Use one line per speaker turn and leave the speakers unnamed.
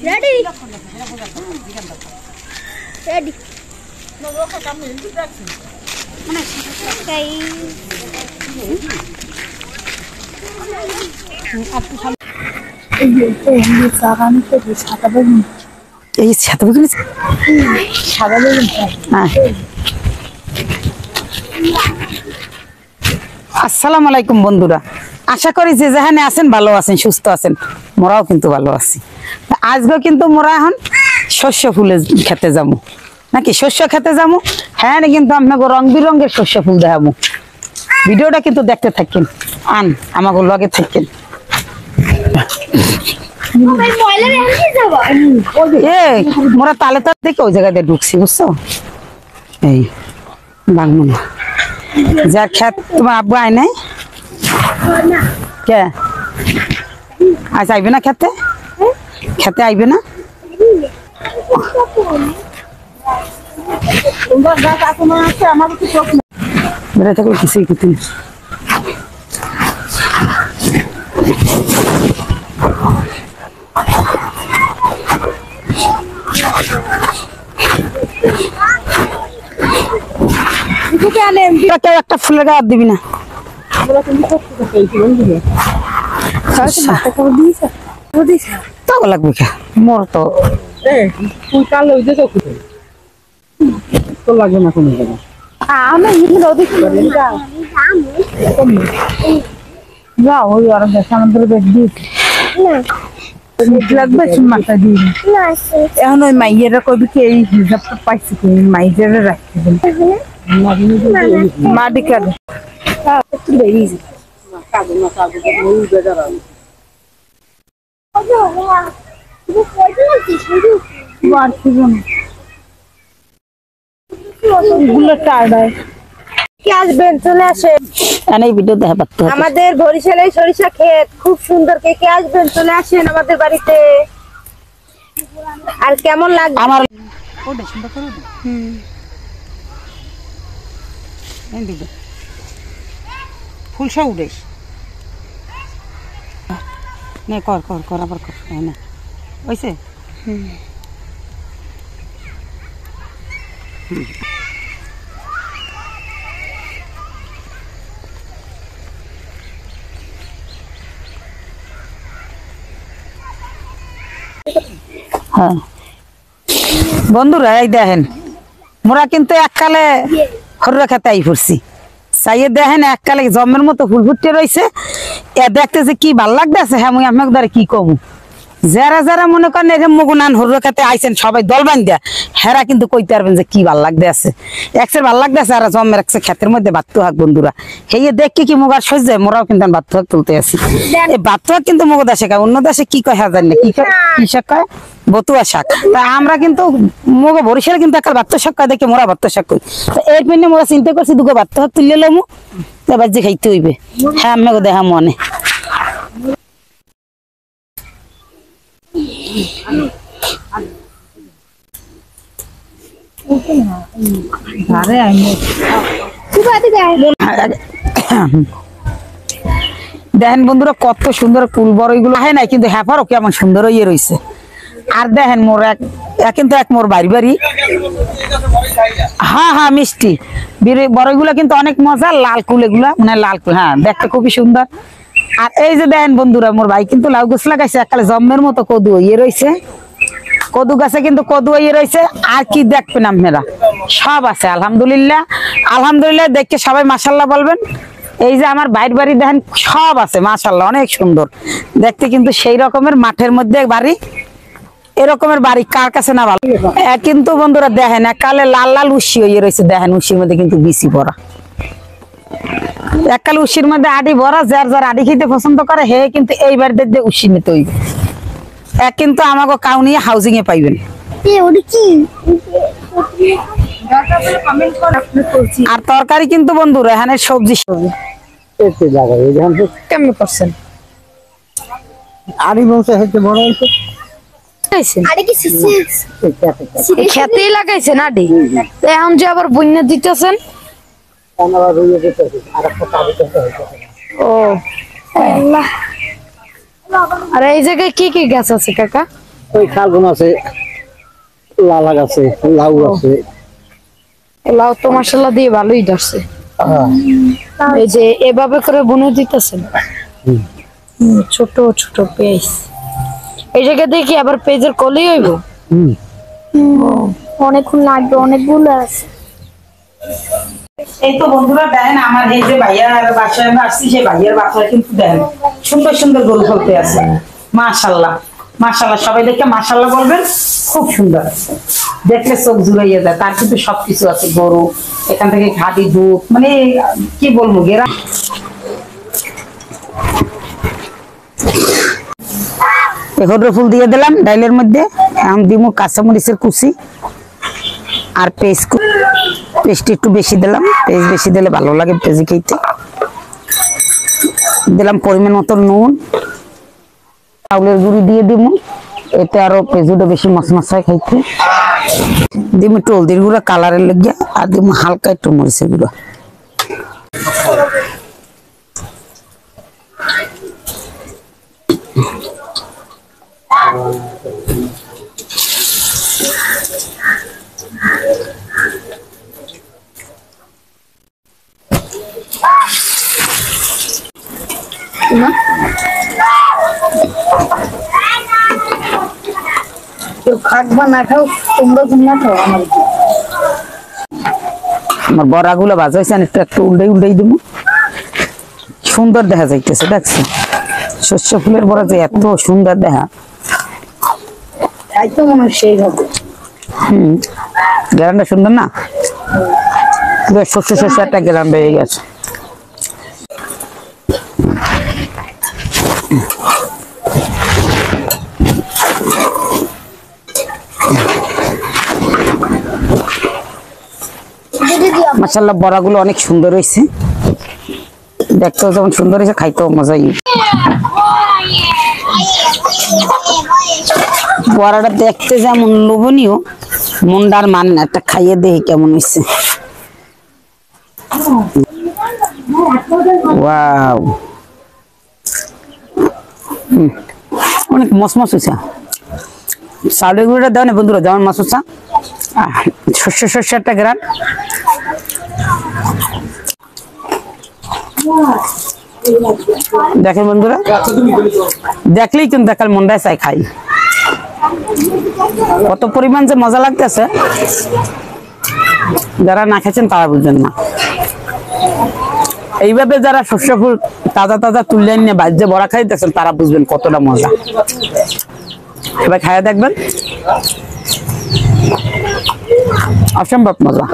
Ready? Ready.
আসসালামু আলাইকুম বন্ধুরা, আশা করি যে যেখানে আছেন ভালো আছেন, সুস্থ আছেন। মোরাও কিন্তু ভালো আছি। আজকে কিন্তু মোরা এখন শস্য ফুলে খেতে যাবো, নাকি শস্য খেতে যাবো। হ্যাঁ, কিন্তু আপনাকে রং বিরঙের শস্য ফুল দেখাবো। ভিডিওটা কিন্তু দেখতে থাকেন, আমাকে লগে থাকেন। মোরা তালে তার থেকে ওই জায়গাতে ঢুকছি, বুঝছো? এই বাংলা যার খেত তোমার আব্বু আয় নাই কে আজ আইবে না খেতে? খেতে আইবে না? কিছুই কিছু একটা ফুলের গাছ দিবি না? লাগবে কে মোর তো লাগবে না কোনো যাও ওই আর আমাদের লাগবে মাথা দিয়ে এখন ওই মাইয়েরা কবি কি এই হিসাবটা পাইছি কি মাইয়েরা রাখতে মাটি কাটে একটু বেরিয়েছে চলে আসে আমাদের বরিশালের সরিষা ক্ষেত খুব সুন্দর। কে কে আসবেন চলে আসেন আমাদের বাড়িতে। আর কেমন লাগবে আমার ফুলসা উড়েস নে কর কর কর আবার কর না ওইসে হ্যাঁ বন্ধুরা, এই দেখেন মোরা কিন্তু এককালে হররা খেতে আই পড়ছি। চাইয়ে দেখেন এককালে জমের মতো ফুল ফুটে রয়েছে। এ দেখতে যে কি ভাল লাগতেছে। হ্যাঁ, মুই আপনাকে দ্বারা কি কম, যারা যারা মনে করেন এরকম মগুনান হররা খেতে আইছেন সবাই দল বান্ধা, হেরা কিন্তু কইতে পারবেন যে কি ভাল লাগতে আছে। একসের ভাল লাগতে আছে আর জমের একসে ক্ষেতের মধ্যে বাত্তু হাক বন্ধুরা। সেই দেখে কি মুগার সহ্য যায়, মোরাও কিন্তু বাত্তু হাক তুলতে আছি। এই বাত্তু হাক কিন্তু মগো দেশে খায়, অন্য দেশে কি কয় হাজার না কি শাক কয়, বতুয়া শাক। তা আমরা কিন্তু মগো বরিশালে কিন্তু একটা বাত্তু শাক কয় দেখে মোরা বাত্তু শাক কই। এর পিনে মোরা চিন্তা করছি দুগো বাত্তু হাক তুলে লমু, এবার যে খাইতে হইবে। হ্যাঁ, আমাকে দেখা মনে দেখেন বন্ধুরা কত সুন্দর ফুল বড় এগুলো হয় নাই কিন্তু হ্যাপারও কেমন সুন্দর ইয়ে রয়েছে। আর দেখেন মোর কিন্তু এক মোর বাড়ি বাড়ি হ্যাঁ হ্যাঁ মিষ্টি বড়গুলো কিন্তু অনেক মজা। লাল কুল এগুলা মানে লাল কুল, হ্যাঁ দেখতে খুবই সুন্দর। আর এই যে দেখেন বন্ধুরা মোর ভাই কিন্তু লাউ গাছ লাগাইছে এককালে জম্মের মতো কদু ইয়ে রয়েছে। কদু গাছে কিন্তু কদু ইয়ে রয়েছে। আর কি দেখবেন আপনারা, সব আছে আলহামদুলিল্লাহ। আলহামদুলিল্লাহ দেখে সবাই মাশাআল্লাহ বলবেন। এই যে আমার বাইর বাড়ি দেখেন সব আছে মাশাআল্লাহ, অনেক সুন্দর দেখতে। কিন্তু সেই রকমের মাঠের মধ্যে বাড়ি, এরকমের বাড়ি কার কাছে না ভালো। কিন্তু বন্ধুরা দেখেন এককালে লাল লাল উশি হয়ে রয়েছে। দেখেন উশির মধ্যে কিন্তু বিচি ভরা, এককালে উশির মধ্যে আডি ভরা। যার যার আডি খেতে পছন্দ করে হে কিন্তু এইবার দেখবে উশি নিতে হইবে। কিন্তু আমাকে কাউনিয়া হাউজিং এ পাইবেন। আর তরকারি কিন্তু বন্ধুরা এখানে সবজি কেমন করছেন আরি বংশ হচ্ছে বড় হচ্ছে খেতেই লাগাইছেন আডি। এখন যে আবার বন্যা দিতেছেন ও আল্লাহ।
আর এই জায়গায় কি কি গাছ আছে কাকা?
ওই শালগম আছে, লালা আছে, লাউ আছে।
লাউ তো মাশাআল্লাহ দিয়ে ভালোই ধরছে। এই যে এভাবে করে বুনে দিতেছেন ছোট ছোট পেঁয়াজ। এই জায়গা দিয়ে কি আবার পেঁয়াজের কলি হইব?
অনেকক্ষণ লাগবে, অনেকগুলো আছে।
এই তো বন্ধুরা দেখেন আমার এই যে ভাইয়ার বাসায় আমরা আসছি, সেই ভাইয়ার বাসায় কিন্তু দেখেন সুন্দর সুন্দর গরু ফলতে আছে। মাশাআল্লাহ মাশাআল্লাহ, সবাই দেখে মাশাআল্লাহ বলবেন, খুব সুন্দর দেখলে চোখ জুড়াইয়া যায়। তার কিন্তু সবকিছু আছে, গরু এখান থেকে ঘাটি দুধ, মানে কি বলবো গেরা। হরুর ফুল দিয়ে দিলাম ডাইলের মধ্যে। এখন দিমু কাঁচামরিচের কুচি আর পেস্ট একটু বেশি দিলাম, পেস্ট বেশি দিলে ভালো লাগে পেঁয়াজি খেতে। দিলাম পরিমাণ মতো নুন, চাউলের গুঁড়ি দিয়ে দিব, এতে আরো পেঁয়াজিটা বেশি মশমশায় খাইতে। দিব একটু হলদির গুঁড়া কালারের লেগে, আর দিব হালকা একটু মরিচের গুঁড়া।
কেউ খাকবা না খাও, তোমরা না খাও।
আমার বড়া গুলো ভাজা হয়েছে, একটু একটু উল্টাই উল্টাই দিব, সুন্দর দেখা যাইতেছে। দেখছি শস্য ফুলের বড়া যে এত সুন্দর দেখা,
তাই তো মনে হয় সেই হবে।
গ্রানটা সুন্দর না, শস্য শস্য একটা গ্রান বেড়ে গেছে। মাশাআল্লাহ বড়াগুলো অনেক সুন্দর হয়েছে, দেখতেও যেমন সুন্দর হয়েছে, খাইতেও মজাই। বড়াটা দেখতে যেমন লোভনীয়, মন্ডার মান না, একটা খাইয়ে দেখি কেমন হয়েছে। ওয়াও, অনেক মসমস হয়েছে। চাউলের গুঁড়োটা দেওয়া না বন্ধুরা, যেমন মশমসা, শস্য শস্য একটা গ্রান। দেখেন বন্ধুরা, দেখলেই কিন্তু দেখার মনটাই চাই খাই। কত পরিমাণ যে মজা লাগতেছে, যারা না খেয়েছেন তারা বুঝবেন না। এইভাবে যারা শস্য ফুল তাজা তাজা তুলে নিয়ে বাজ্যে বড়া খাইতেছেন, তারা বুঝবেন কতটা মজা। এবার খাইয়া দেখবেন, অসম্ভব মজা।